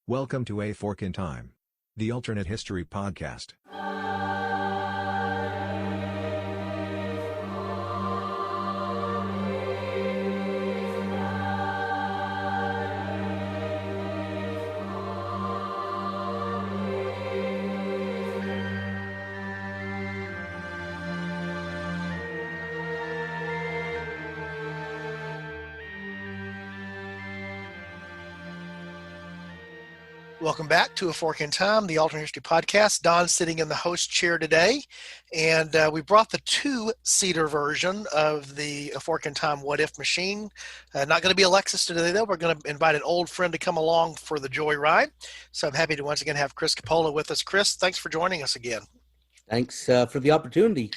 Welcome to A Fork in Time, the alternate history podcast. Welcome back to A Fork in Time, the alternate history podcast. Don's sitting in the host chair today, and we brought the two-seater version of the A Fork in Time What If machine. Not going to be Alexis today, though. We're going to invite an old friend to come along for the joy ride. So I'm happy to once again have Chris Copolla with us. Chris, thanks for joining us again. Thanks for the opportunity.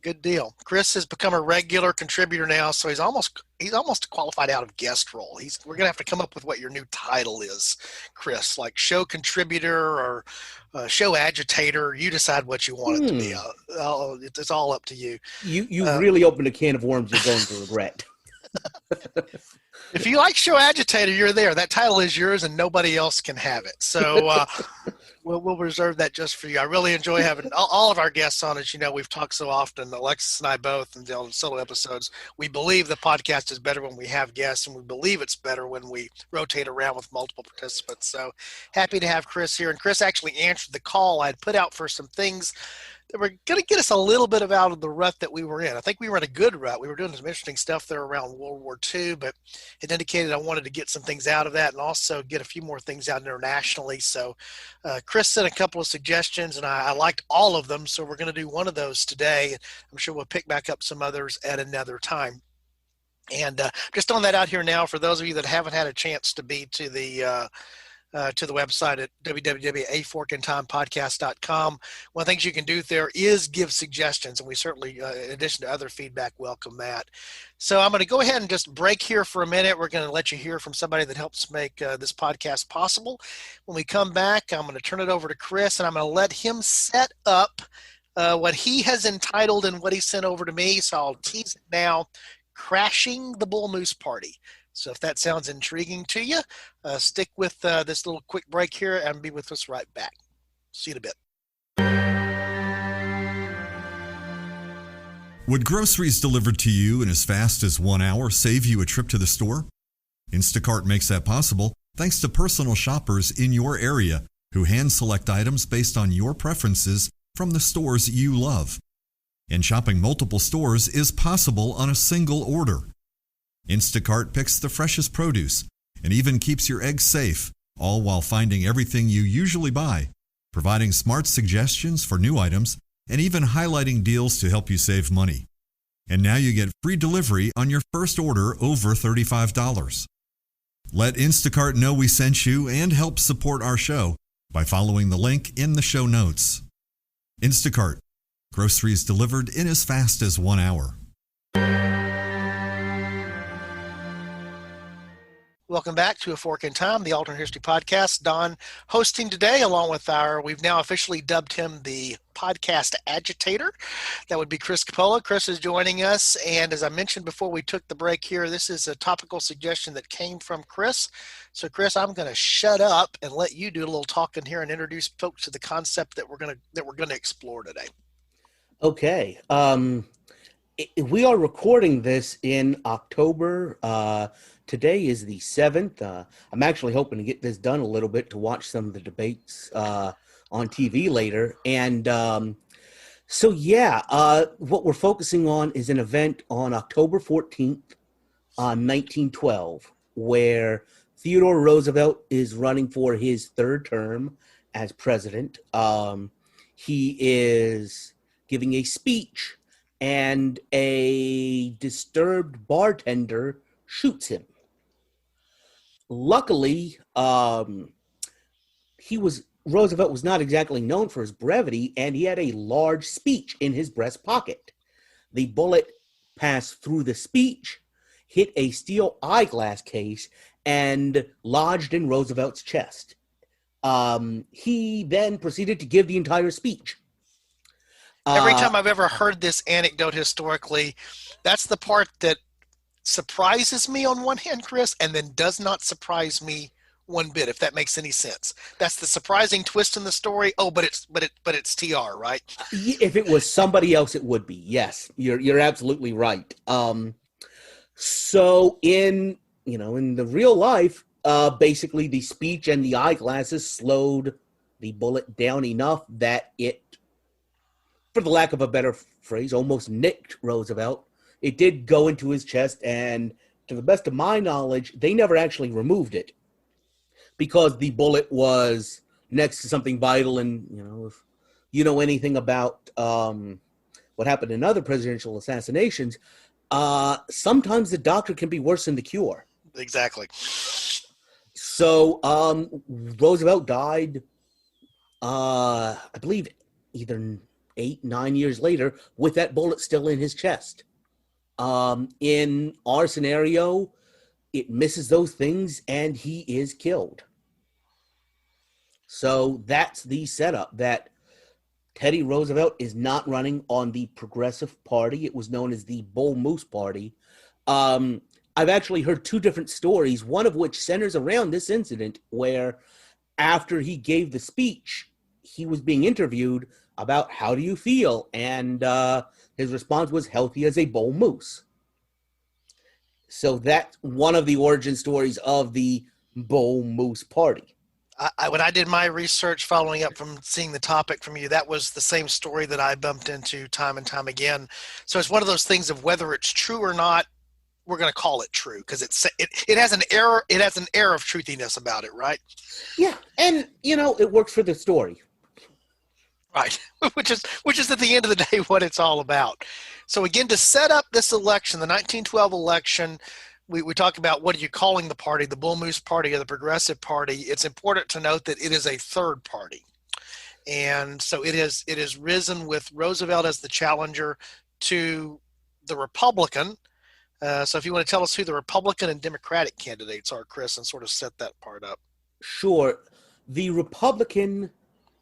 Good deal. Chris has become a regular contributor now, so he's almost qualified out of guest role. We're going to have to come up with what your new title is, Chris, like show contributor or show agitator. You decide what you want it to be. It's all up to you. You really opened a can of worms you're going to regret. If you like show agitator, you're there. That title is yours and nobody else can have it. So we'll reserve that just for you. I really enjoy having all of our guests on. As you know, we've talked so often, Alexis and I both, and on solo episodes. We believe the podcast is better when we have guests, and we believe it's better when we rotate around with multiple participants. So happy to have Chris here. And Chris actually answered the call I'd put out for some things that were going to get us a little bit out of the rut that we were in. I think we were in a good rut. We were doing some interesting stuff there around World War II, but it indicated I wanted to get some things out of that and also get a few more things out internationally. So Chris sent a couple of suggestions, and I liked all of them, so we're going to do one of those today. I'm sure we'll pick back up some others at another time. And just on that out here now, for those of you that haven't had a chance to be to the website at www.aforkintimepodcast.com. One of the things you can do there is give suggestions, and we certainly, in addition to other feedback, welcome that. So I'm going to go ahead and just break here for a minute. We're going to let you hear from somebody that helps make this podcast possible. When we come back, I'm going to turn it over to Chris, and I'm going to let him set up what he has entitled and what he sent over to me. So I'll tease it now, Crashing the Bull Moose Party. So if that sounds intriguing to you, stick with this little quick break here and be with us right back. See you in a bit. Would groceries delivered to you in as fast as 1 hour save you a trip to the store? Instacart makes that possible thanks to personal shoppers in your area who hand-select items based on your preferences from the stores you love. And shopping multiple stores is possible on a single order. Instacart picks the freshest produce and even keeps your eggs safe, all while finding everything you usually buy, providing smart suggestions for new items, and even highlighting deals to help you save money. And now you get free delivery on your first order over $35. Let Instacart know we sent you and help support our show by following the link in the show notes. Instacart, groceries delivered in as fast as 1 hour. Welcome back to A Fork in Time, the alternate history podcast. Don hosting today, along with we've now officially dubbed him the podcast agitator. That would be Chris Copolla. Chris is joining us. And as I mentioned before we took the break here, this is a topical suggestion that came from Chris. So Chris, I'm going to shut up and let you do a little talking here and introduce folks to the concept that we're going to explore today. Okay. We are recording this in October. Today is the 7th. I'm actually hoping to get this done a little bit to watch some of the debates on TV later. And what we're focusing on is an event on October 14th, 1912, where Theodore Roosevelt is running for his third term as president. He is giving a speech, and a disturbed bartender shoots him. Luckily, Roosevelt was not exactly known for his brevity, and he had a large speech in his breast pocket. The bullet passed through the speech, hit a steel eyeglass case, and lodged in Roosevelt's chest. He then proceeded to give the entire speech. Every time I've ever heard this anecdote historically, that's the part that surprises me on one hand, Chris, and then does not surprise me one bit, if that makes any sense. That's the surprising twist in the story. Oh, but it's TR, right? If it was somebody else, it would be. Yes, you're absolutely right. So in the real life, basically the speech and the eyeglasses slowed the bullet down enough that it, for the lack of a better phrase, almost nicked Roosevelt. It did go into his chest, and to the best of my knowledge, they never actually removed it because the bullet was next to something vital. And, if you know anything about what happened in other presidential assassinations, sometimes the doctor can be worse than the cure. Exactly. So Roosevelt died, I believe, either 8-9 years later with that bullet still in his chest. In our scenario, it misses those things and he is killed. So that's the setup, that Teddy Roosevelt is not running on the Progressive Party. It was known as the Bull Moose Party. I've actually heard two different stories, one of which centers around this incident where after he gave the speech, he was being interviewed about how do you feel? And his response was healthy as a bull moose. So that's one of the origin stories of the Bull Moose Party. When I did my research following up from seeing the topic from you, that was the same story that I bumped into time and time again. So it's one of those things of whether it's true or not, we're going to call it true because it has an air of truthiness about it, right? Yeah, and it works for the story. Right, which is at the end of the day what it's all about. So again, to set up this election, the 1912 election, we talk about what are you calling the party, the Bull Moose Party or the Progressive Party. It's important to note that it is a third party. And so it is risen with Roosevelt as the challenger to the Republican. So if you want to tell us who the Republican and Democratic candidates are, Chris, and sort of set that part up. Sure. The Republican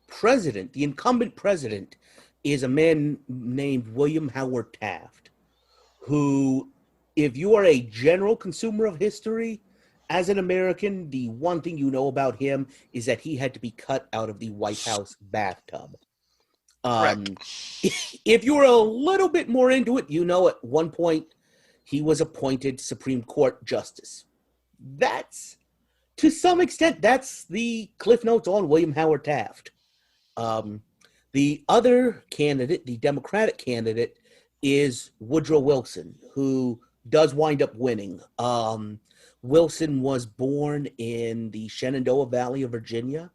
president, the incumbent president, is a man named William Howard Taft, who, if you are a general consumer of history, as an American, the one thing you know about him is that he had to be cut out of the White House bathtub. If you were a little bit more into it, at one point he was appointed Supreme Court Justice. To some extent, that's the Cliff Notes on William Howard Taft. The other candidate, the Democratic candidate, is Woodrow Wilson, who does wind up winning. Wilson was born in the Shenandoah Valley of Virginia,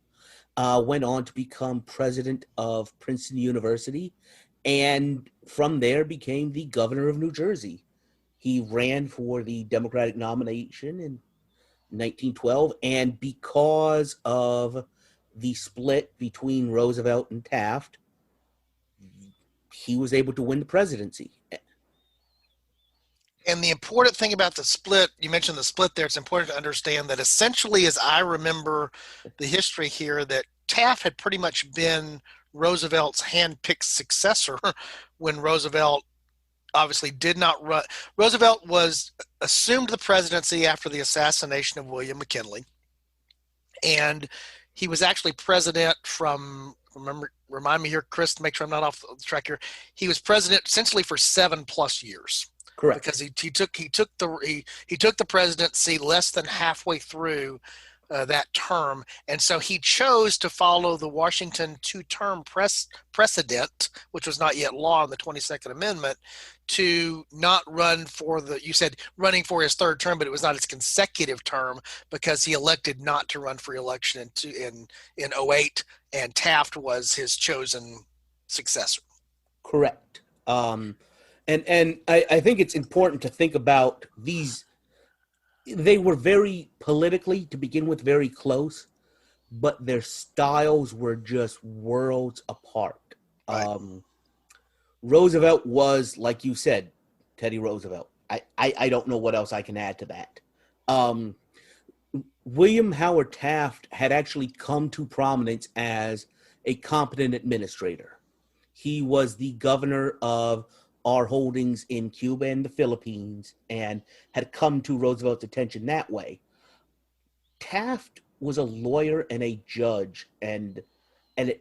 went on to become president of Princeton University, and from there became the governor of New Jersey. He ran for the Democratic nomination in 1912, and because of the split between Roosevelt and Taft, he was able to win the presidency. And the important thing about the split, you mentioned the split there, it's important to understand that essentially, as I remember the history here, that Taft had pretty much been Roosevelt's hand-picked successor when Roosevelt obviously did not run. Roosevelt assumed the presidency after the assassination of William McKinley. And he was actually president from, remind me here, Chris, to make sure I'm not off the track here. He was president essentially for 7+ years. Correct. Because he took the presidency less than halfway through that term, and so he chose to follow the Washington two-term precedent, which was not yet law in the 22nd Amendment, to not run for you said running for his third term, but it was not his consecutive term because he elected not to run for election in 08, and Taft was his chosen successor. Correct. And I think it's important to think about these. They were very politically, to begin with, very close, but their styles were just worlds apart. Right. Roosevelt was, like you said, Teddy Roosevelt. I don't know what else I can add to that. William Howard Taft had actually come to prominence as a competent administrator. He was the governor of our holdings in Cuba and the Philippines, and had come to Roosevelt's attention that way. Taft was a lawyer and a judge and an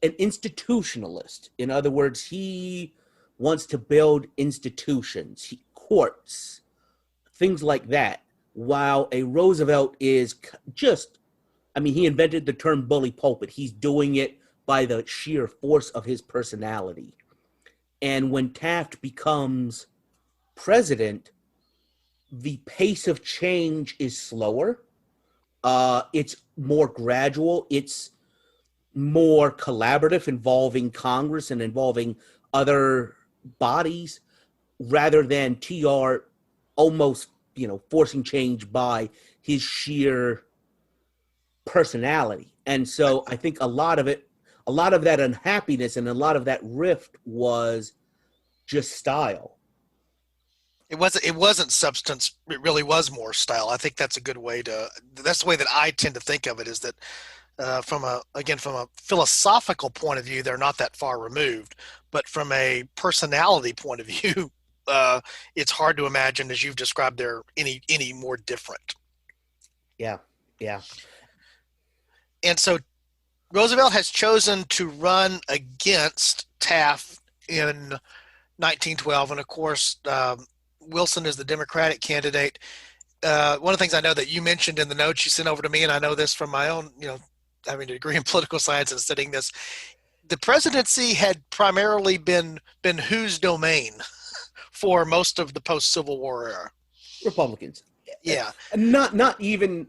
institutionalist. In other words, he wants to build institutions, courts, things like that. While a Roosevelt is just, I mean, he invented the term bully pulpit. He's doing it by the sheer force of his personality. And when Taft becomes president, the pace of change is slower. It's more gradual. It's more collaborative, involving Congress and involving other bodies, rather than TR almost, forcing change by his sheer personality. And so I think a lot of that unhappiness and a lot of that rift was just style. It wasn't substance. It really was more style. I think that's a good way that's the way that I tend to think of it, is that from a philosophical point of view, they're not that far removed, but from a personality point of view, it's hard to imagine, as you've described, they're any more different. Yeah. And so Roosevelt has chosen to run against Taft in 1912, and of course, Wilson is the Democratic candidate. One of the things I know that you mentioned in the notes you sent over to me, and I know this from my own, having a degree in political science and studying this, the presidency had primarily been whose domain for most of the post-Civil War era? Republicans. Yeah. Not even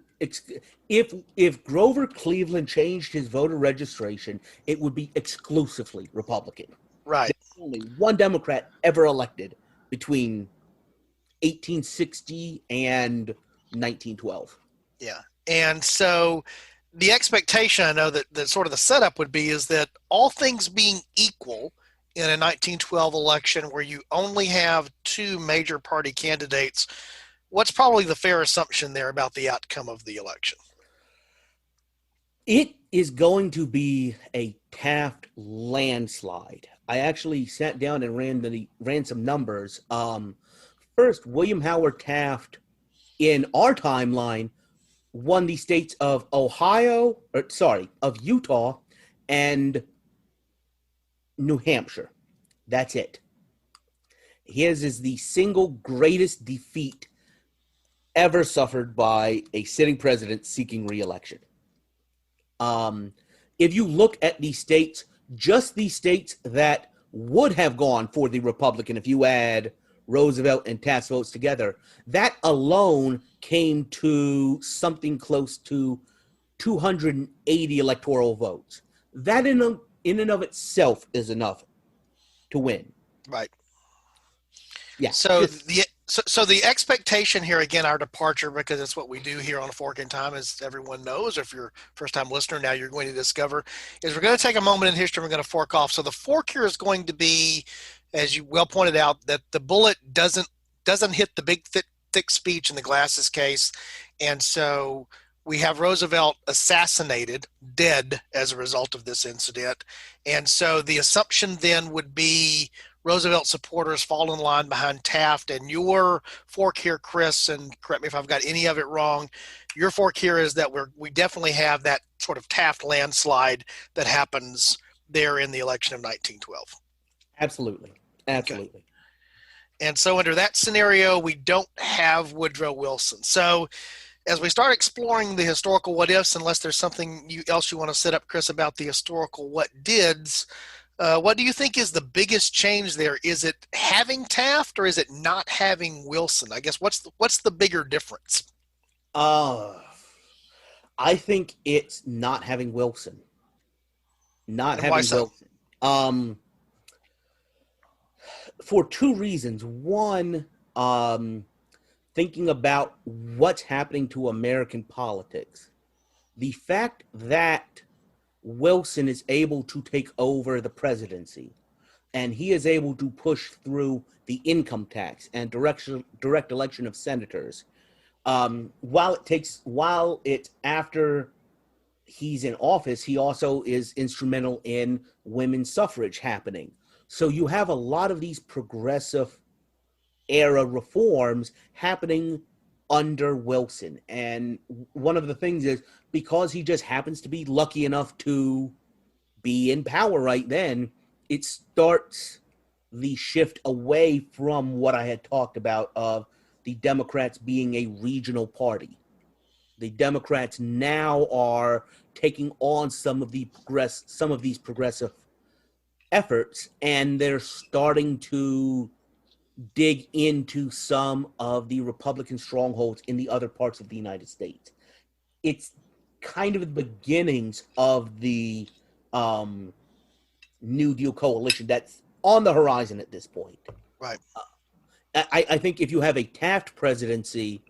if Grover Cleveland changed his voter registration, it would be exclusively Republican. Right. There's only one Democrat ever elected between 1860 and 1912. Yeah. And so the expectation, I know that sort of the setup would be, is that all things being equal in a 1912 election where you only have two major party candidates, what's probably the fair assumption there about the outcome of the election? It is going to be a Taft landslide. I actually sat down and ran some numbers. First, William Howard Taft, in our timeline, won the states of Utah and New Hampshire. That's it. His is the single greatest defeat ever suffered by a sitting president seeking re-election. If you look at the states, just the states that would have gone for the Republican, if you add Roosevelt and Taft's votes together, that alone came to something close to 280 electoral votes. That in and of itself is enough to win. Right. Yeah. So the expectation here, again, our departure, because it's what we do here on A Fork in Time, as everyone knows, or if you're a first-time listener, now you're going to discover, is we're going to take a moment in history and we're going to fork off. So the fork here is going to be, as you well pointed out, that the bullet doesn't hit the big, thick speech in the Glasses case. And so we have Roosevelt assassinated, dead as a result of this incident. And so the assumption then would be Roosevelt supporters fall in line behind Taft. And your fork here, Chris, and correct me if I've got any of it wrong, your fork here is that we definitely have that sort of Taft landslide that happens there in the election of 1912. Absolutely. Okay. And so under that scenario, we don't have Woodrow Wilson. So as we start exploring the historical what ifs, unless there's something else you want to set up, Chris, about the historical what dids, what do you think is the biggest change there? Is it having Taft or is it not having Wilson? I guess what's the bigger difference? I think it's not having Wilson. Not having Wilson. For two reasons. One, thinking about what's happening to American politics. The fact that Wilson is able to take over the presidency and he is able to push through the income tax and direct election of senators. While it's after he's in office, he also is instrumental in women's suffrage happening. So you have a lot of these progressive era reforms happening under Wilson. And one of the things is because he just happens to be lucky enough to be in power right then, it starts the shift away from what I had talked about of the Democrats being a regional party. The Democrats now are taking on some of these progressive efforts, and they're starting to dig into some of the Republican strongholds in the other parts of the United States. It's kind of the beginnings of the New Deal coalition that's on the horizon at this point. Right. I think if you have a Taft presidency,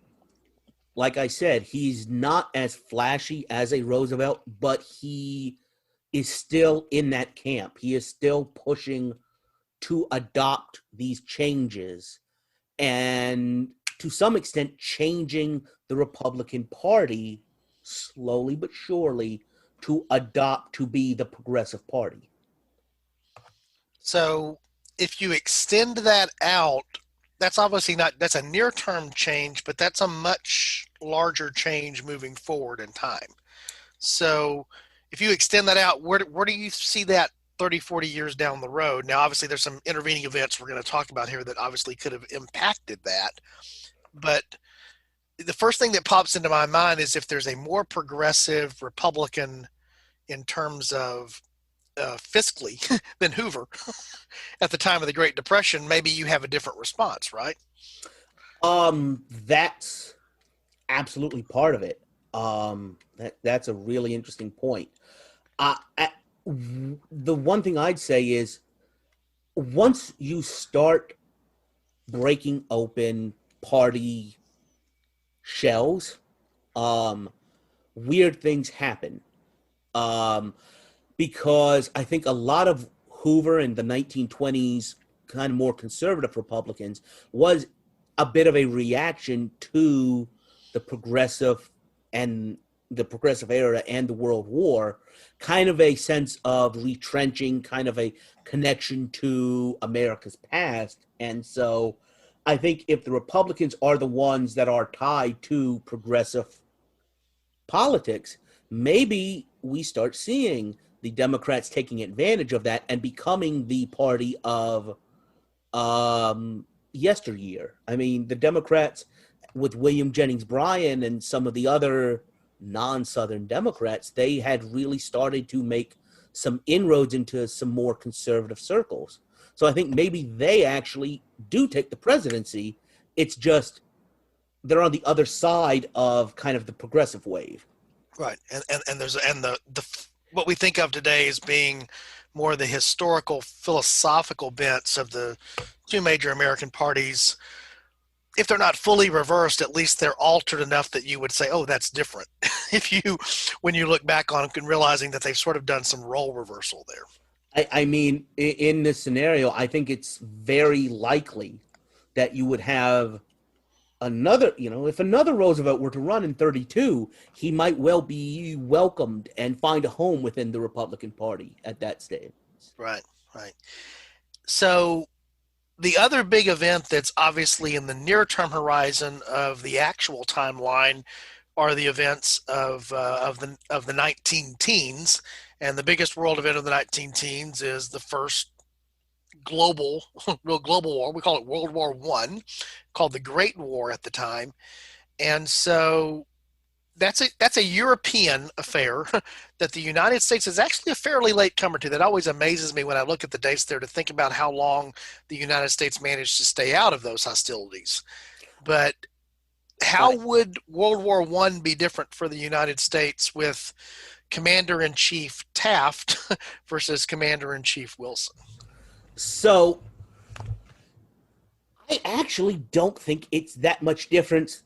like I said, he's not as flashy as a Roosevelt, but he is still in that camp. He is still pushing to adopt these changes and to some extent changing the Republican Party slowly but surely to adopt to be the progressive party. So if you extend that out, that's obviously not, that's a near-term change, but that's a much larger change moving forward in time. So if you extend that out, where do you see that 30, 40 years down the road? Now, obviously, there's some intervening events we're going to talk about here that obviously could have impacted that. But the first thing that pops into my mind is if there's a more progressive Republican in terms of fiscally than Hoover at the time of the Great Depression, maybe you have a different response, right? That's absolutely part of it. That's a really interesting point. The one thing I'd say is once you start breaking open party shells, weird things happen. Because I think a lot of Hoover in the 1920s, kind of more conservative Republicans, was a bit of a reaction to the progressive era and the World War, kind of a sense of retrenching, kind of a connection to America's past. And so I think if the Republicans are the ones that are tied to progressive politics, maybe we start seeing the Democrats taking advantage of that and becoming the party of yesteryear. I mean, the Democrats with William Jennings Bryan and some of the other non-Southern Democrats, they had really started to make some inroads into some more conservative circles. So I think maybe they actually do take the presidency. It's just they're on the other side of kind of the progressive wave. Right. And there's the what we think of today as being more the historical, philosophical bents of the two major American parties. If they're not fully reversed, at least they're altered enough that you would say, oh, that's different. When you look back on it and realizing that they've sort of done some role reversal there. I mean, in this scenario, I think it's very likely that you would have another, if another Roosevelt were to run in 32, he might well be welcomed and find a home within the Republican Party at that stage. Right. So the other big event that's obviously in the near-term horizon of the actual timeline are the events of the 19 teens, and the biggest world event of the 19 teens is the first global war. We call it World War I, called the Great War at the time. And so that's a European affair that the United States is actually a fairly late comer to. That always amazes me when I look at the dates there to think about how long the United States managed to stay out of those hostilities. But how would World War I be different for the United States with Commander-in-Chief Taft versus Commander-in-Chief Wilson? So I actually don't think it's that much difference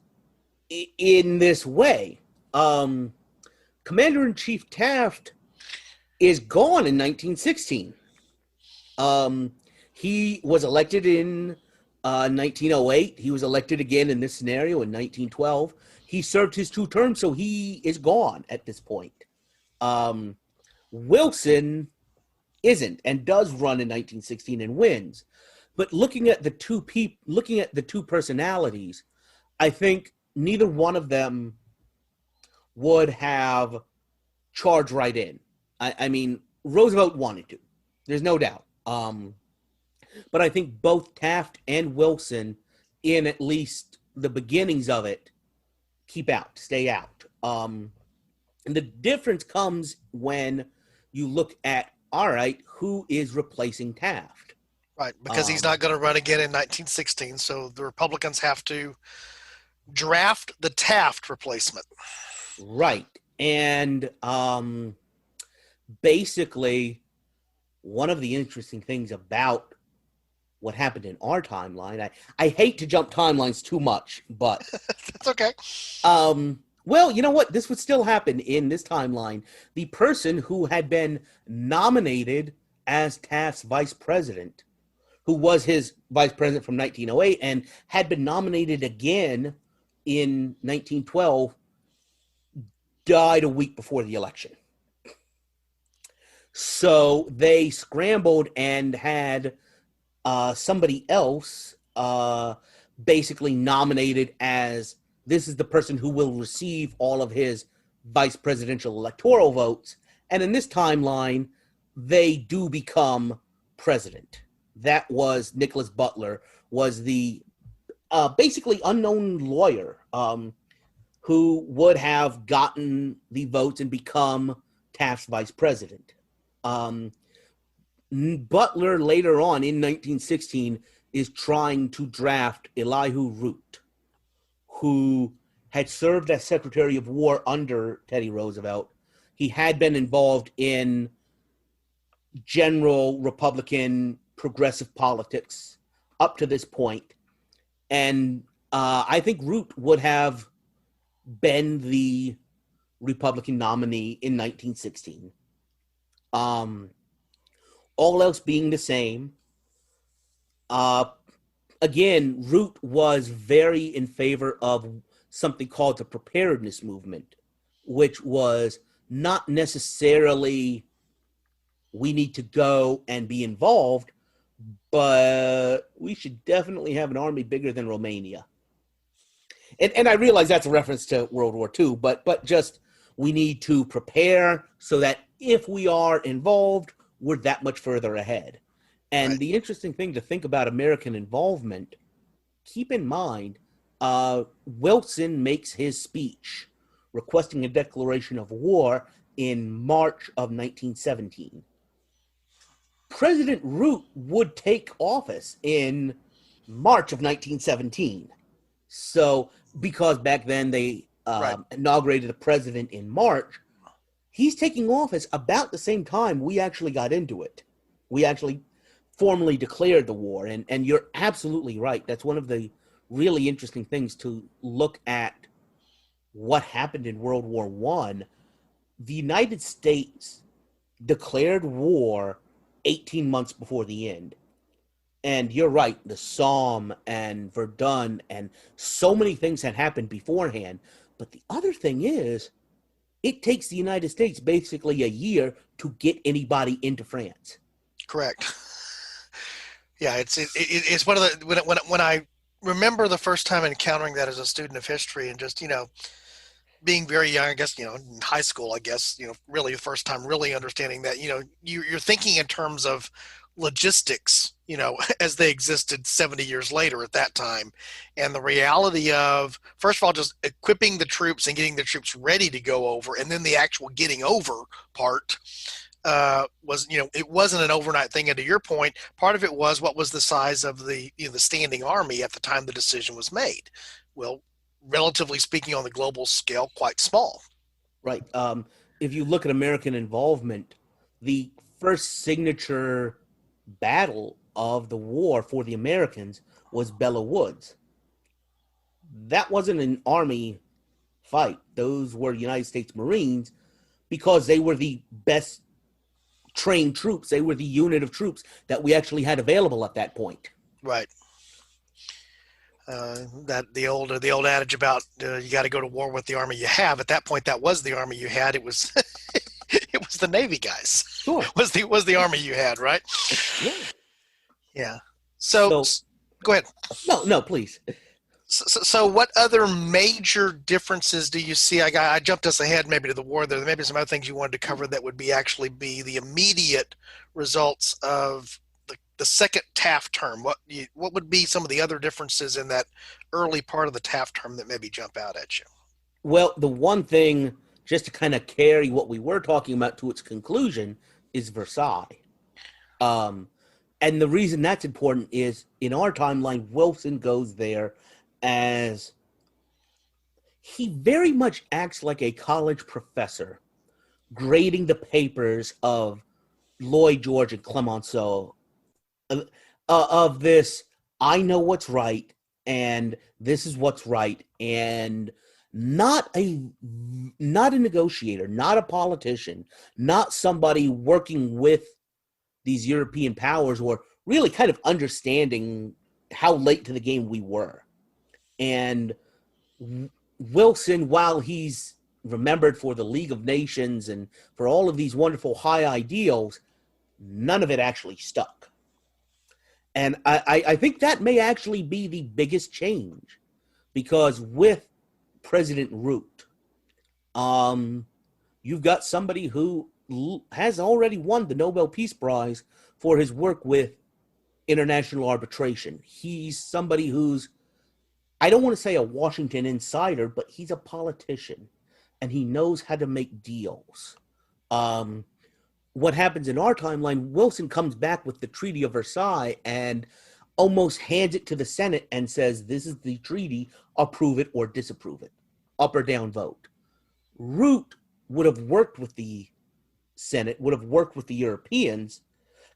in this way. Commander-in-Chief Taft is gone in 1916. He was elected in 1908. He was elected again in this scenario in 1912. He served his 2 terms, so he is gone at this point. Wilson isn't and does run in 1916 and wins. But looking at the two personalities, I think neither one of them would have charged right in. I mean, Roosevelt wanted to. There's no doubt. But I think both Taft and Wilson, in at least the beginnings of it, stay out. And the difference comes when you look at, all right, who is replacing Taft? Right, because he's not going to run again in 1916, so the Republicans have to draft the Taft replacement. Right. And basically, one of the interesting things about what happened in our timeline, I hate to jump timelines too much, but that's okay. Well, you know what? This would still happen in this timeline. The person who had been nominated as Taft's vice president, who was his vice president from 1908 and had been nominated again in 1912, died a week before the election. So they scrambled and had somebody else basically nominated as, this is the person who will receive all of his vice presidential electoral votes. And in this timeline, they do become president. That was Nicholas Butler, was the basically unknown lawyer who would have gotten the votes and become Taft's vice president. Butler later on in 1916 is trying to draft Elihu Root, who had served as Secretary of War under Teddy Roosevelt. He had been involved in general Republican progressive politics up to this point. And I think Root would have been the Republican nominee in 1916. All else being the same, again, Root was very in favor of something called the preparedness movement, which was not necessarily we need to go and be involved, but we should definitely have an army bigger than Romania. And I realize that's a reference to World War II, but just we need to prepare so that if we are involved, we're that much further ahead. And right. The interesting thing to think about American involvement, keep in mind, Wilson makes his speech requesting a declaration of war in March of 1917. President Root would take office in March of 1917. So, because back then they inaugurated the president in March, he's taking office about the same time we actually got into it. We actually formally declared the war. And you're absolutely right. That's one of the really interesting things to look at what happened in World War I. The United States declared war 18 months before the end. And you're right, the Somme and Verdun and so many things had happened beforehand. But the other thing is, it takes the United States basically a year to get anybody into France. Correct. Yeah, it's one of the when I remember the first time encountering that as a student of history and just being very young, I guess in high school, I guess really the first time really understanding that you're thinking in terms of logistics as they existed 70 years later at that time, and the reality of, first of all, just equipping the troops and getting the troops ready to go over, and then the actual getting over part was it wasn't an overnight thing. And to your point, part of it was what was the size of the the standing army at the time the decision was made. Well, relatively speaking, on the global scale, quite small. Right. If you look at American involvement, the first signature battle of the war for the Americans was Belleau Woods. That wasn't an army fight. Those were United States Marines, because they were the best trained troops. They were the unit of troops that we actually had available at that point. Right. That the old adage about you got to go to war with the army you have. At that point, that was the army you had. It was it was the Navy guys. Sure. Was the army you had, right? Yeah. Yeah. So go ahead. No, please. So what other major differences do you see? I jumped us ahead maybe to the war there. There may be some other things you wanted to cover that would be actually be the immediate results of the second Taft term. What would be some of the other differences in that early part of the Taft term that maybe jump out at you? Well, the one thing, just to kind of carry what we were talking about to its conclusion, is Versailles. And the reason that's important is in our timeline, Wilson goes there as he very much acts like a college professor grading the papers of Lloyd George and Clemenceau of this, I know what's right, and this is what's right, and not a negotiator, not a politician, not somebody working with these European powers or really kind of understanding how late to the game we were. And Wilson, while he's remembered for the League of Nations and for all of these wonderful high ideals, none of it actually stuck. And I think that may actually be the biggest change, because with President Root, you've got somebody who has already won the Nobel Peace Prize for his work with international arbitration. He's somebody who's, I don't want to say a Washington insider, but he's a politician, and he knows how to make deals. What happens in our timeline, Wilson comes back with the Treaty of Versailles and almost hands it to the Senate and says, this is the treaty, approve it or disapprove it, up or down vote. Root would have worked with the Senate, would have worked with the Europeans,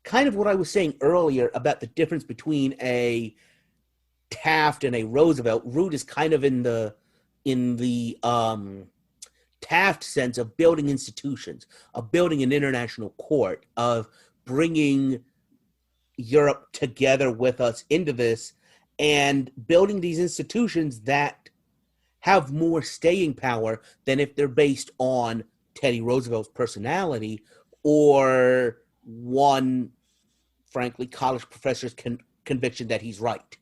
kind of what I was saying earlier about the difference between a Taft and a Roosevelt. Root is kind of in the Taft sense of building institutions, of building an international court, of bringing Europe together with us into this and building these institutions that have more staying power than if they're based on Teddy Roosevelt's personality or one, frankly, college professor's conviction that he's right.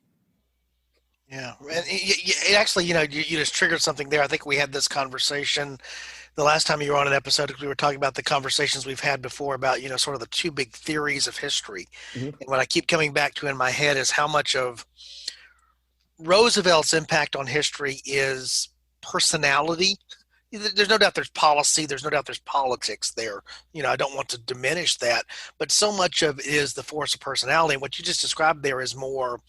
Yeah, and it actually, you just triggered something there. I think we had this conversation the last time you were on an episode. We were talking about the conversations we've had before about, sort of the two big theories of history. Mm-hmm. And what I keep coming back to in my head is how much of Roosevelt's impact on history is personality. There's no doubt there's policy. There's no doubt there's politics there. I don't want to diminish that, but so much of it is the force of personality. And what you just described there is more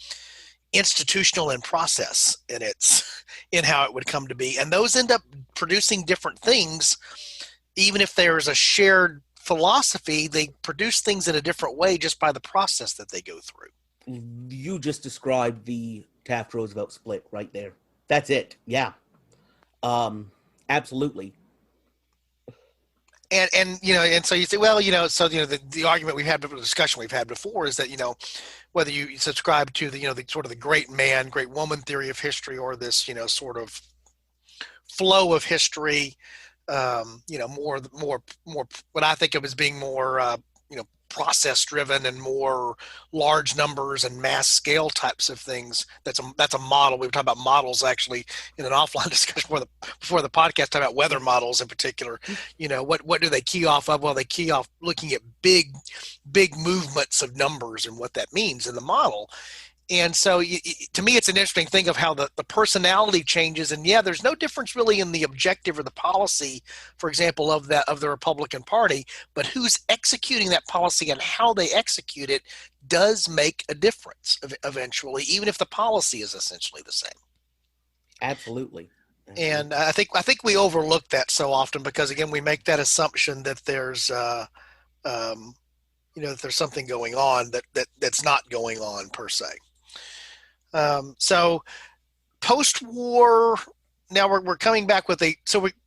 institutional in process in how it would come to be. And those end up producing different things. Even if there's a shared philosophy, they produce things in a different way just by the process that they go through. You just described the Taft-Roosevelt split right there. That's it. Yeah. Absolutely. And so you say, well, so the argument we've had, the discussion we've had before is that whether you subscribe to the the sort of the great man, great woman theory of history, or this sort of flow of history, more what I think of as being more process driven and more large numbers and mass scale types of things. That's a model. We were talking about models actually in an offline discussion before the podcast, talking about weather models in particular. What do they key off of? Well, they key off looking at big movements of numbers and what that means in the model. And so to me, it's an interesting thing of how the personality changes. And yeah, there's no difference really in the objective or the policy, for example, of the Republican Party, but who's executing that policy and how they execute it does make a difference eventually, even if the policy is essentially the same. Absolutely. And I think we overlook that so often because, again, we make that assumption that there's that there's something going on that's not going on per se. So post-war, now we're coming back with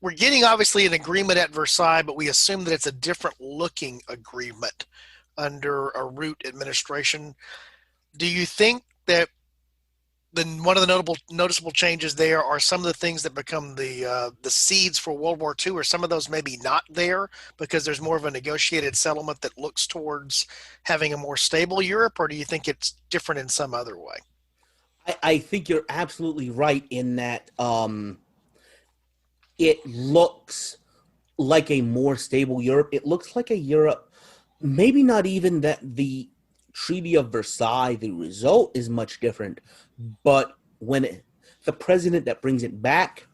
we're getting obviously an agreement at Versailles, but we assume that it's a different looking agreement under a Root administration. Do you think that one of the noticeable changes there are some of the things that become the seeds for World War II, or some of those maybe not there because there's more of a negotiated settlement that looks towards having a more stable Europe, or do you think it's different in some other way? I think you're absolutely right in that it looks like a more stable Europe. It looks like a Europe, maybe not even that the Treaty of Versailles, the result is much different, but the president that brings it back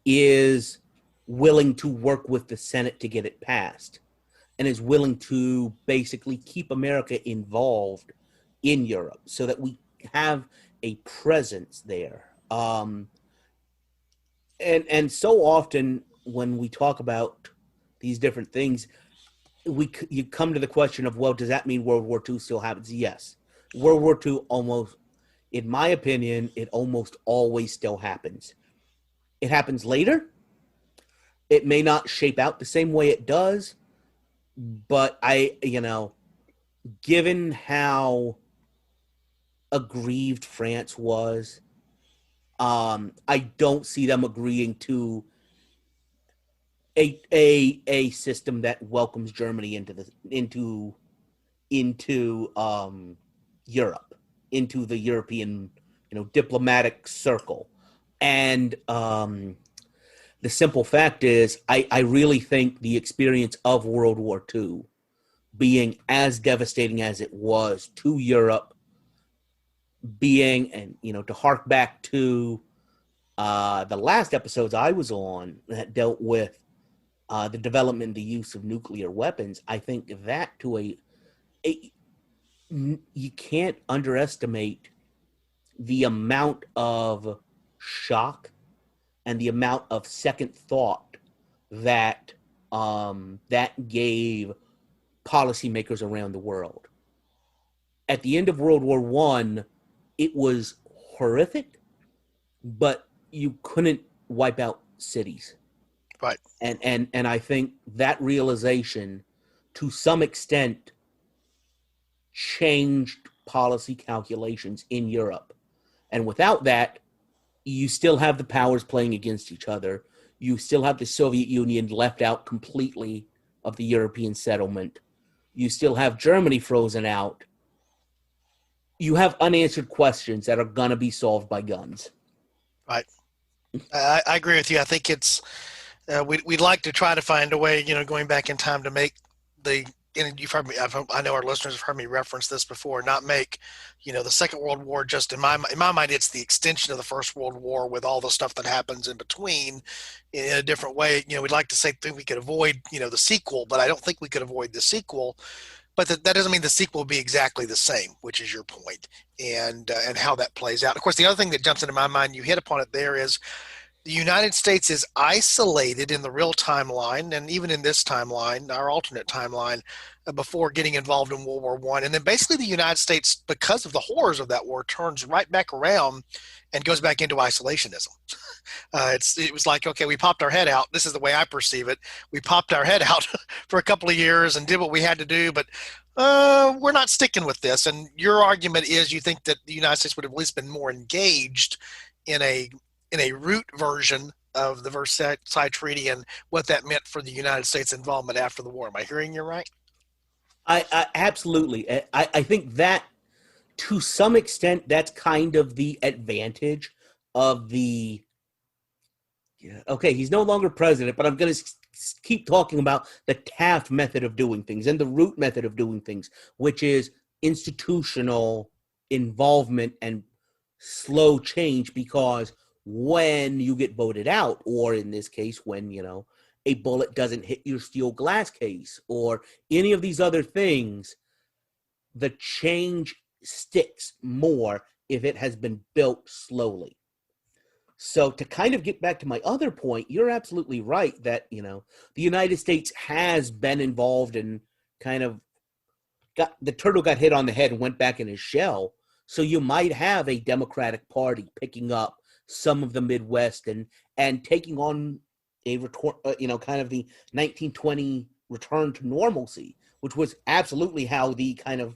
is willing to work with the Senate to get it passed and is willing to basically keep America involved in Europe so that we have a presence there. And so often when we talk about these different things, you come to the question of, well, does that mean World War II still happens? Yes. World War II almost, in my opinion, it almost always still happens. It happens later. It may not shape out the same way it does, but given how aggrieved France was, I don't see them agreeing to a system that welcomes Germany into Europe, into the European diplomatic circle. And the simple fact is, I really think the experience of World War II being as devastating as it was to Europe, and to hark back to the last episodes I was on that dealt with the development and the use of nuclear weapons, I think that you can't underestimate the amount of shock and the amount of second thought that that gave policymakers around the world. At the end of World War I, it was horrific, but you couldn't wipe out cities. Right. And I think that realization, to some extent, changed policy calculations in Europe. And without that, you still have the powers playing against each other. You still have the Soviet Union left out completely of the European settlement. You still have Germany frozen out. You have unanswered questions that are going to be solved by guns. Right. I agree with you. I think it's we'd like to try to find a way, going back in time to make and you've heard me. I know our listeners have heard me reference this before. Not make, the Second World War just in my mind, it's the extension of the First World War with all the stuff that happens in between, in a different way. We'd like to think we could avoid, the sequel, but I don't think we could avoid the sequel. But that doesn't mean the sequel will be exactly the same, which is your point, and how that plays out. Of course, the other thing that jumps into my mind, you hit upon it there, is the United States is isolated in the real timeline, and even in this timeline, our alternate timeline, before getting involved in World War I. And then basically the United States, because of the horrors of that war, turns right back around and goes back into isolationism. It was like, okay, we popped our head out. This is the way I perceive it. We popped our head out for a couple of years and did what we had to do, but we're not sticking with this. And your argument is you think that the United States would have at least been more engaged in a root version of the Versailles Treaty and what that meant for the United States involvement after the war. Am I hearing you right? I absolutely. I think that to some extent, that's kind of the advantage of okay, he's no longer president, but I'm going to keep talking about the Taft method of doing things and the Root method of doing things, which is institutional involvement and slow change, because when you get voted out, or in this case, when, a bullet doesn't hit your steel glass case or any of these other things, the change sticks more if it has been built slowly. So to kind of get back to my other point, you're absolutely right that, the United States has been involved and kind of the turtle got hit on the head and went back in his shell. So you might have a Democratic Party picking up some of the Midwest and taking on a return, kind of the 1920 return to normalcy, which was absolutely how the kind of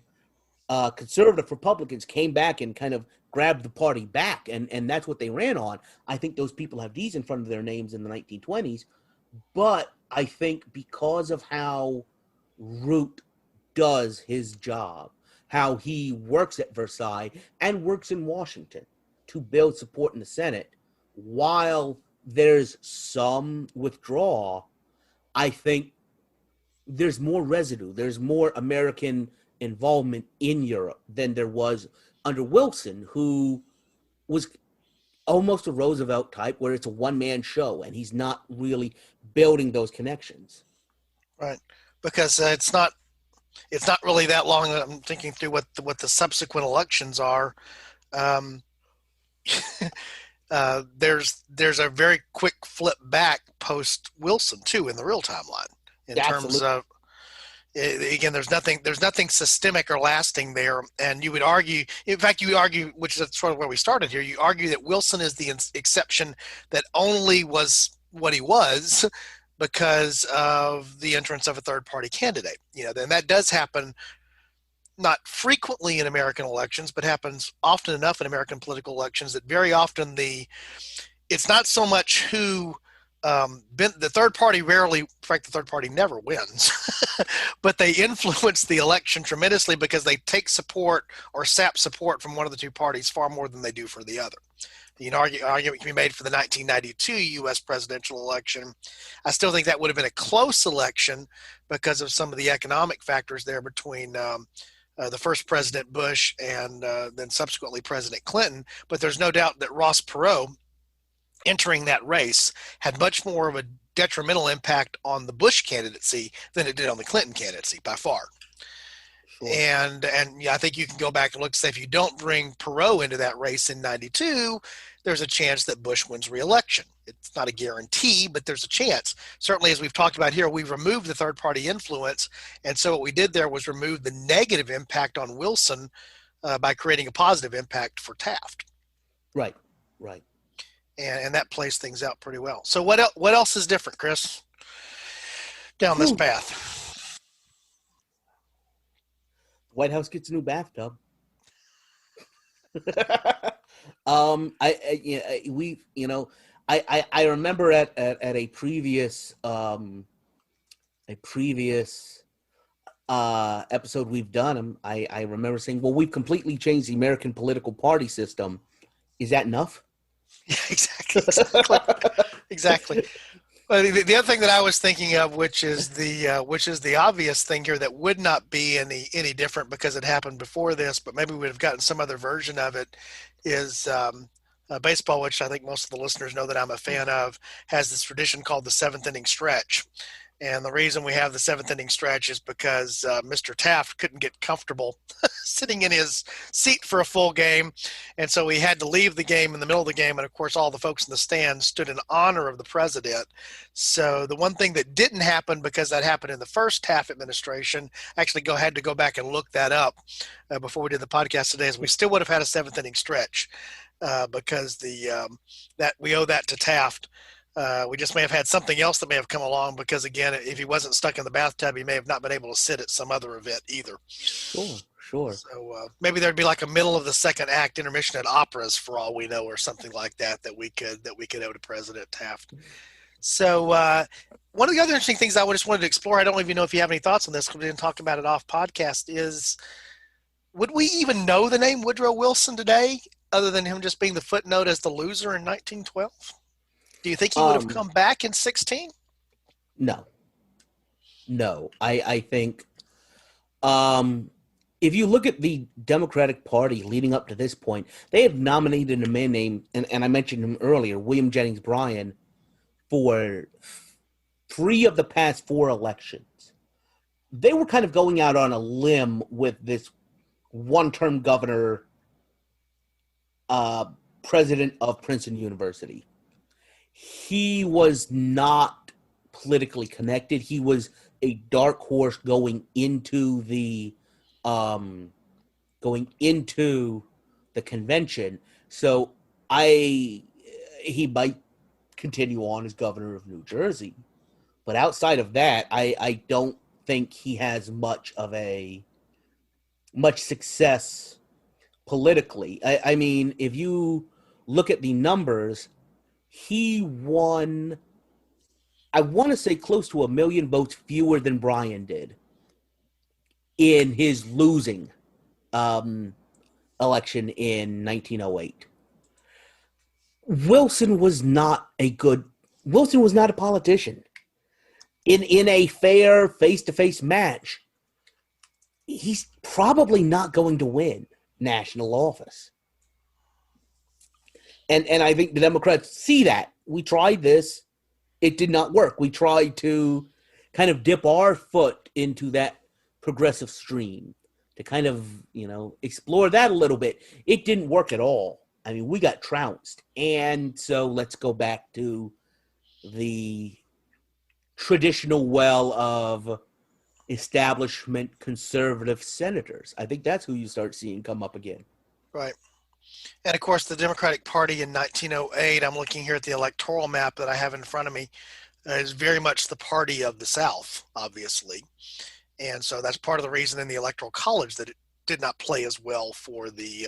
conservative Republicans came back and kind of grabbed the party back, and that's what they ran on. I think those people have D's in front of their names in the 1920s, but I think because of how Root does his job, how he works at Versailles and works in Washington, to build support in the Senate, while there's some withdrawal, I think there's more residue. There's more American involvement in Europe than there was under Wilson, who was almost a Roosevelt type, where it's a one-man show and he's not really building those connections. Right, because it's not really that long. I'm thinking through what the subsequent elections are. There's a very quick flip back post Wilson too in the real timeline in terms of, again, there's nothing systemic or lasting there. And you would argue, in fact, which is sort of where we started here, you argue that Wilson is the exception that only was what he was because of the entrance of a third party candidate. Then that does happen not frequently in American elections, but happens often enough in American political elections that very often it's not so much who the third party rarely, in fact, the third party never wins, but they influence the election tremendously because they take support or sap support from one of the two parties far more than they do for the other. Argument can be made for the 1992 U.S. presidential election. I still think that would have been a close election because of some of the economic factors there between the first President Bush and then subsequently President Clinton. But there's no doubt that Ross Perot entering that race had much more of a detrimental impact on the Bush candidacy than it did on the Clinton candidacy by far. Sure. And yeah, I think you can go back and look and say if you don't bring Perot into that race in 92, there's a chance that Bush wins re-election. It's not a guarantee, but there's a chance. Certainly, as we've talked about here, we've removed the third-party influence, and so what we did there was remove the negative impact on Wilson by creating a positive impact for Taft. Right. And that plays things out pretty well. So what else is different, Chris, down this path? White House gets a new bathtub. I remember at a previous episode we've done, I remember saying, well, we've completely changed the American political party system. Is that enough? Yeah, exactly. Well, the other thing that I was thinking of, which is the obvious thing here that would not be any different because it happened before this, but maybe we would have gotten some other version of it, is baseball, which I think most of the listeners know that I'm a fan of, has this tradition called the seventh inning stretch. And the reason we have the seventh inning stretch is because Mr. Taft couldn't get comfortable sitting in his seat for a full game. And so he had to leave the game in the middle of the game. And, of course, all the folks in the stands stood in honor of the president. So the one thing that didn't happen, because that happened in the first Taft administration, actually had to go back and look that up before we did the podcast today, is we still would have had a seventh inning stretch because that we owe that to Taft. We just may have had something else that may have come along because, again, if he wasn't stuck in the bathtub, he may have not been able to sit at some other event either. Sure. So maybe there'd be like a middle of the second act intermission at operas for all we know, or something like that we could owe to President Taft. So one of the other interesting things I just wanted to explore, I don't even know if you have any thoughts on this because we didn't talk about it off podcast, is would we even know the name Woodrow Wilson today other than him just being the footnote as the loser in 1912? Do you think he would have come back in 16? No. I think if you look at the Democratic Party leading up to this point, they have nominated a man named, and I mentioned him earlier, William Jennings Bryan, for 3 of the past 4 elections. They were kind of going out on a limb with this one-term governor, president of Princeton University. He was not politically connected. He was a dark horse going into the convention. So he might continue on as governor of New Jersey, but outside of that, I don't think he has much success politically. I mean, if you look at the numbers, he won, I want to say, close to 1 million votes fewer than Bryan did in his losing election in 1908. Wilson was not a politician. In a fair face-to-face match, he's probably not going to win national office. And I think the Democrats see that. We tried this. It did not work. We tried to kind of dip our foot into that progressive stream to kind of, explore that a little bit. It didn't work at all. I mean, we got trounced. And so let's go back to the traditional well of establishment conservative senators. I think that's who you start seeing come up again. Right. And of course, the Democratic Party in 1908, I'm looking here at the electoral map that I have in front of me, is very much the party of the South, obviously. And so that's part of the reason in the Electoral College that it did not play as well for the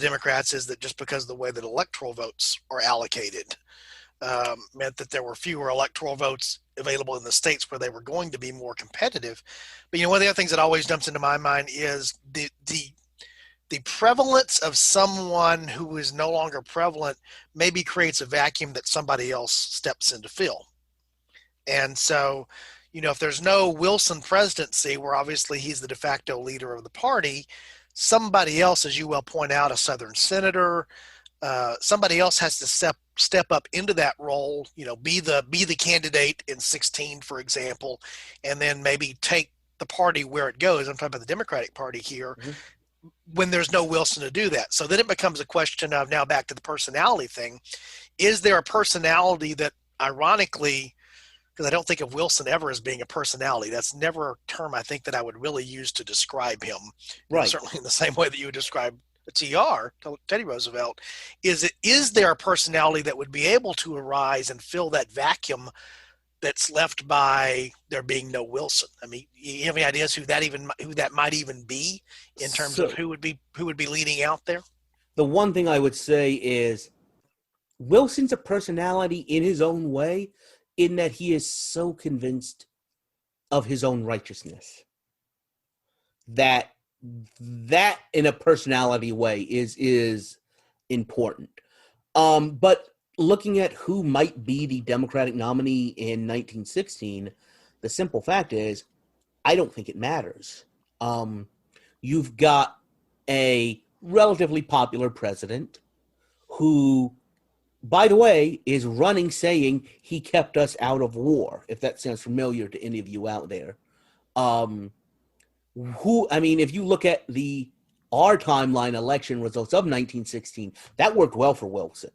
Democrats, is that just because of the way that electoral votes are allocated meant that there were fewer electoral votes available in the states where they were going to be more competitive. But one of the other things that always jumps into my mind is the prevalence of someone who is no longer prevalent maybe creates a vacuum that somebody else steps in to fill. And so, if there's no Wilson presidency, where obviously he's the de facto leader of the party, somebody else, as you well point out, a Southern senator, somebody else has to step up into that role, be the candidate in 16, for example, and then maybe take the party where it goes. I'm talking about the Democratic Party here. Mm-hmm. When there's no Wilson to do that. So then it becomes a question of, now back to the personality thing. Is there a personality that, ironically, because I don't think of Wilson ever as being a personality. That's never a term I think that I would really use to describe him. Right. Certainly in the same way that you would describe Teddy Roosevelt. Is there a personality that would be able to arise and fill that vacuum that's left by there being no Wilson? I mean, you have any ideas who that might even be in terms of who would be leading out there? The one thing I would say is Wilson's a personality in his own way, in that he is so convinced of his own righteousness that in a personality way is important. But looking at who might be the Democratic nominee in 1916, the simple fact is, I don't think it matters. You've got a relatively popular president who, by the way, is running saying he kept us out of war, if that sounds familiar to any of you out there. If you look at our timeline election results of 1916, that worked well for Wilson.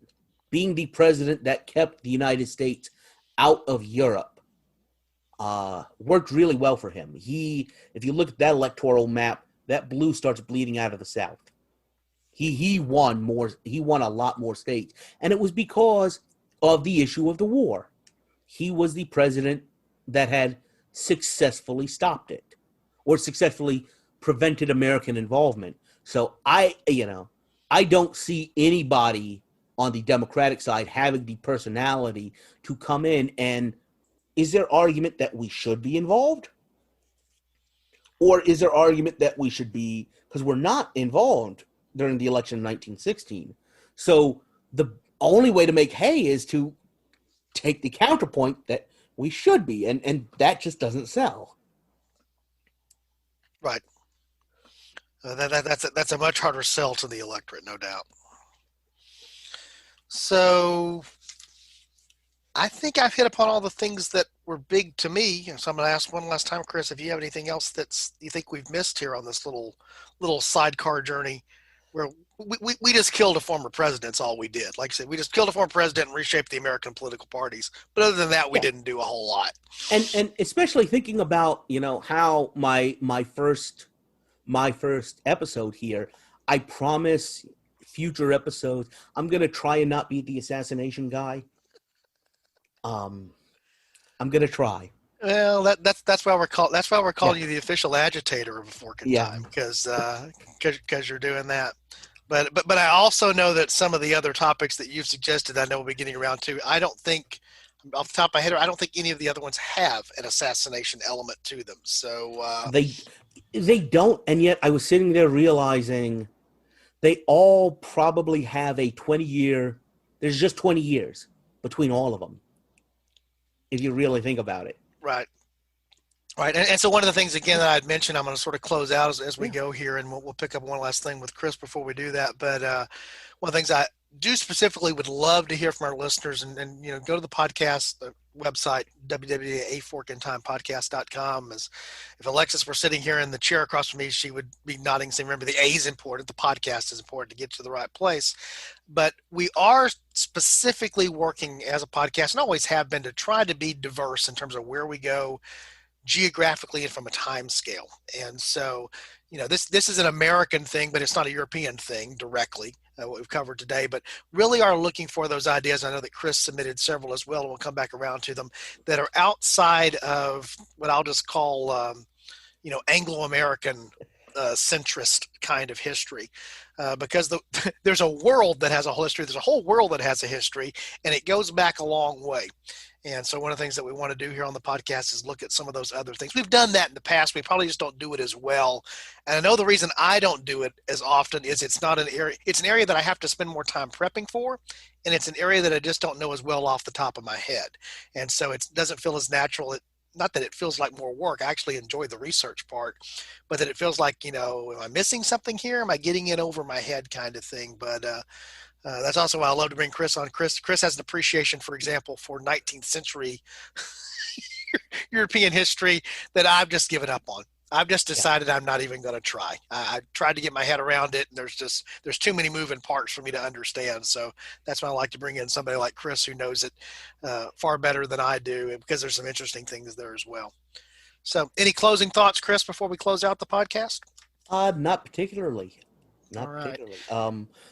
Being the president that kept the United States out of Europe worked really well for him. If you look at that electoral map, that blue starts bleeding out of the South. He won more. He won a lot more states, and it was because of the issue of the war. He was the president that had successfully stopped it, or successfully prevented American involvement. So I don't see anybody on the Democratic side having the personality to come in. And is there argument that we should be involved? Or is there argument that we should be, because we're not involved during the election in 1916. So the only way to make hay is to take the counterpoint that we should be, and that just doesn't sell. Right. That's a much harder sell to the electorate, no doubt. So I think I've hit upon all the things that were big to me. So I'm going to ask one last time, Chris, if you have anything else you think we've missed here on this little sidecar journey, where we just killed a former president. That's all we did. Like I said, we just killed a former president and reshaped the American political parties. But other than that, we didn't do a whole lot. And especially thinking about, how my first episode here, I promise future episodes, I'm going to try and not be the assassination guy. I'm going to try. Well, that's why we're calling you the official agitator of a fork in time, because you're doing that. But I also know that some of the other topics that you've suggested, I know we'll be getting around to. I don't think, off the top of my head, I don't think any of the other ones have an assassination element to them. So they don't, and yet I was sitting there realizing they all probably have a 20-year There's just 20 years between all of them, if you really think about it. Right. Right. And so one of the things, again, that I'd mentioned, I'm going to sort of close out as we go here, and we'll pick up one last thing with Chris before we do that. But one of the things I do specifically would love to hear from our listeners, and go to the podcast website, www.aforkintimepodcast.com. As if Alexis were sitting here in the chair across from me, she would be nodding, saying, remember, the A is important. The podcast is important to get to the right place. But we are specifically working as a podcast, and always have been, to try to be diverse in terms of where we go geographically and from a time scale. And so, this is an American thing, but it's not a European thing directly, what we've covered today, but really are looking for those ideas. I know that Chris submitted several as well, and we'll come back around to them, that are outside of what I'll just call, Anglo-American centrist kind of history, because there's a world that has a whole history. There's a whole world that has a history, and it goes back a long way. And so one of the things that we want to do here on the podcast is look at some of those other things. We've done that in the past. We probably just don't do it as well. And I know the reason I don't do it as often is it's not an area. It's an area that I have to spend more time prepping for. And it's an area that I just don't know as well off the top of my head. And so it doesn't feel as natural. Not that it feels like more work. I actually enjoy the research part, but that it feels like, am I missing something here? Am I getting it over my head kind of thing? But, that's also why I love to bring Chris on. Chris has an appreciation, for example, for 19th century European history that I've just given up on. I've just decided I'm not even going to try. I tried to get my head around it, and there's too many moving parts for me to understand. So that's why I like to bring in somebody like Chris, who knows it far better than I do, because there's some interesting things there as well. So any closing thoughts, Chris, before we close out the podcast? Not particularly. Not All particularly.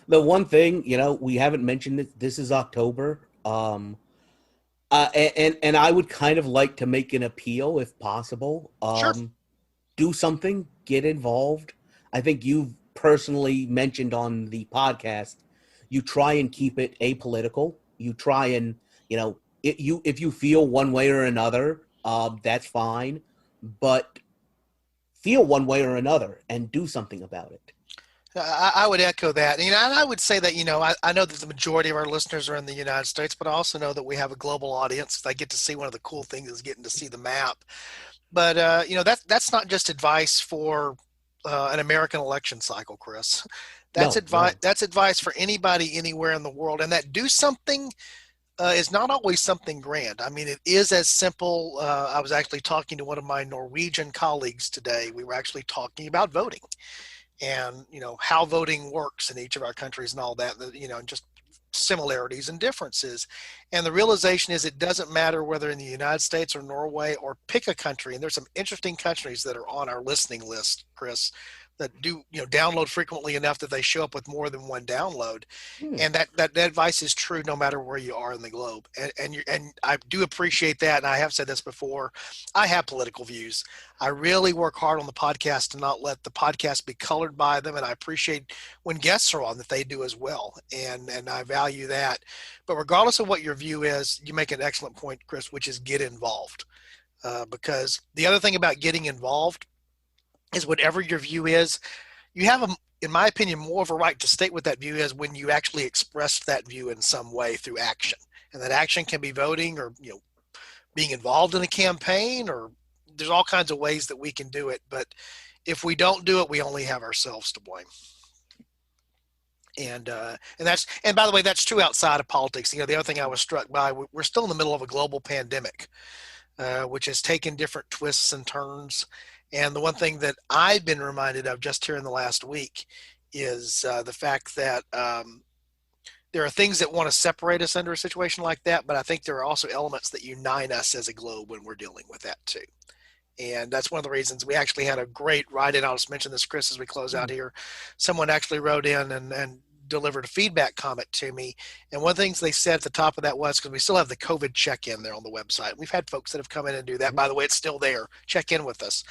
The one thing, we haven't mentioned it. This is October. And I would kind of like to make an appeal if possible. Sure. Do something, get involved. I think you've personally mentioned on the podcast, you try and keep it apolitical. You try and, if you feel one way or another, that's fine. But feel one way or another and do something about it. I would echo that. And I would say that, I know that the majority of our listeners are in the United States, but I also know that we have a global audience. I get to see, one of the cool things is getting to see the map. But, that's not just advice for an American election cycle, Chris. That's advice. No. That's advice for anybody anywhere in the world. And that do something is not always something grand. I mean, it is as simple. I was actually talking to one of my Norwegian colleagues today. We were actually talking about voting. And, how voting works in each of our countries and all that, just similarities and differences. And the realization is it doesn't matter whether in the United States or Norway, or pick a country. And there's some interesting countries that are on our listening list, Chris, that do, download frequently enough that they show up with more than one download. And that advice is true no matter where you are in the globe. And I do appreciate that. And I have said this before, I have political views. I really work hard on the podcast to not let the podcast be colored by them. And I appreciate when guests are on that they do as well. And I value that. But regardless of what your view is, you make an excellent point, Chris, which is get involved. Because the other thing about getting involved is whatever your view is, you have, in my opinion, more of a right to state what that view is when you actually express that view in some way through action. And that action can be voting, or, being involved in a campaign, or there's all kinds of ways that we can do it. But if we don't do it, we only have ourselves to blame. And by the way, that's true outside of politics. The other thing I was struck by, we're still in the middle of a global pandemic, which has taken different twists and turns. And the one thing that I've been reminded of just here in the last week is the fact that there are things that want to separate us under a situation like that, but I think there are also elements that unite us as a globe when we're dealing with that too. And that's one of the reasons we actually had a great write-in. I'll just mention this, Chris, as we close out here. Someone actually wrote in and delivered a feedback comment to me. And one of the things they said at the top of that was, because we still have the COVID check-in there on the website. We've had folks that have come in and do that. By the way, it's still there. Check in with us.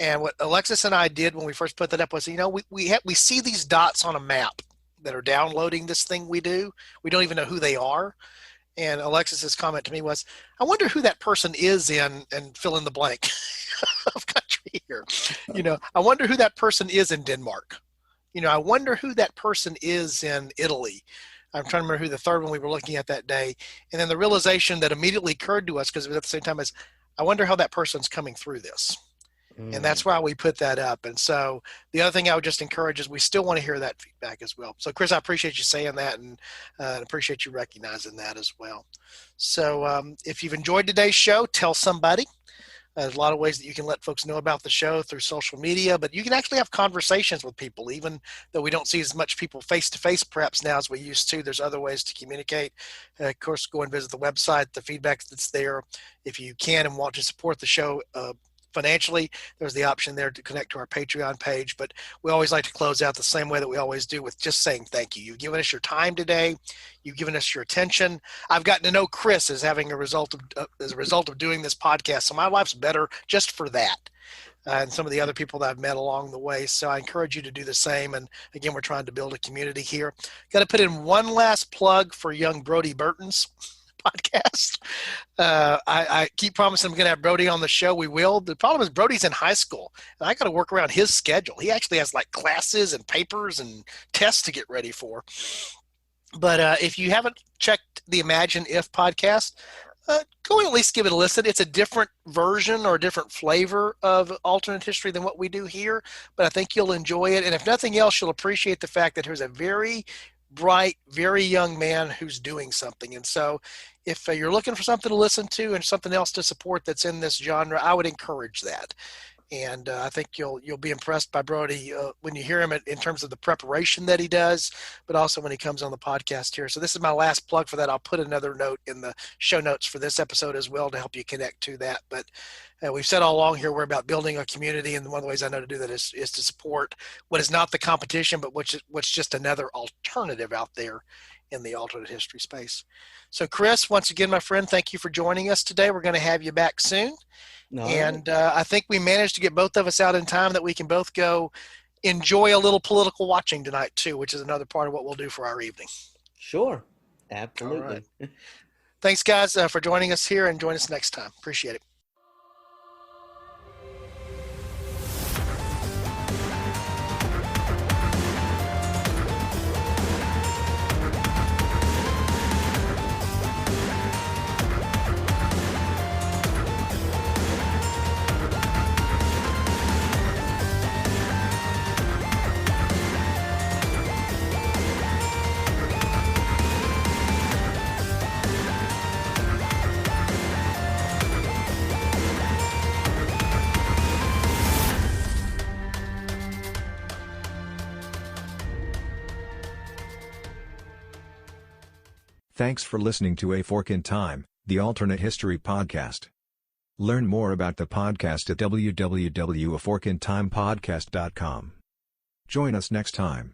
And what Alexis and I did when we first put that up was, we see these dots on a map that are downloading this thing we do. We don't even know who they are. And Alexis's comment to me was, I wonder who that person is in, and fill in the blank of country here. I wonder who that person is in Denmark. I wonder who that person is in Italy. I'm trying to remember who the third one we were looking at that day. And then the realization that immediately occurred to us, because it was at the same time, is I wonder how that person's coming through this. And that's why we put that up. And so the other thing I would just encourage is we still want to hear that feedback as well. So Chris, I appreciate you saying that, and appreciate you recognizing that as well. So if you've enjoyed today's show, tell somebody. There's a lot of ways that you can let folks know about the show through social media, but you can actually have conversations with people, even though we don't see as much people face-to-face perhaps now as we used to. There's other ways to communicate. Of course, go and visit the website, the feedback that's there. If you can and want to support the show financially, there's the option there to connect to our Patreon page. But we always like to close out the same way that we always do, with just saying thank you. You've given us your time today. You've given us your attention. I've gotten to know Chris as a result of doing this podcast. So my life's better just for that. And some of the other people that I've met along the way. So I encourage you to do the same. And again, we're trying to build a community here. Got to put in one last plug for young Brody Burton's podcast. I keep promising I'm going to have Brody on the show. We will. The problem is Brody's in high school, and I got to work around his schedule. He actually has like classes and papers and tests to get ready for. But if you haven't checked the Imagine If podcast, go and at least give it a listen. It's a different version or a different flavor of alternate history than what we do here, but I think you'll enjoy it. And if nothing else, you'll appreciate the fact that there's a very bright, very young man who's doing something. And so if you're looking for something to listen to and something else to support that's in this genre, I would encourage that. And I think you'll be impressed by Brody when you hear him in terms of the preparation that he does, but also when he comes on the podcast here. So this is my last plug for that. I'll put another note in the show notes for this episode as well to help you connect to that. But we've said all along here, we're about building a community, and one of the ways I know to do that is to support what is not the competition, but what's just another alternative out there in the alternate history space. So Chris, once again, my friend, thank you for joining us today. We're going to have you back soon. No. And I think we managed to get both of us out in time that we can both go enjoy a little political watching tonight too, which is another part of what we'll do for our evening. Sure. Absolutely. Right. Thanks guys for joining us here, and join us next time. Appreciate it. Thanks for listening to A Fork in Time, the Alternate History Podcast. Learn more about the podcast at www.aforkintimepodcast.com. Join us next time.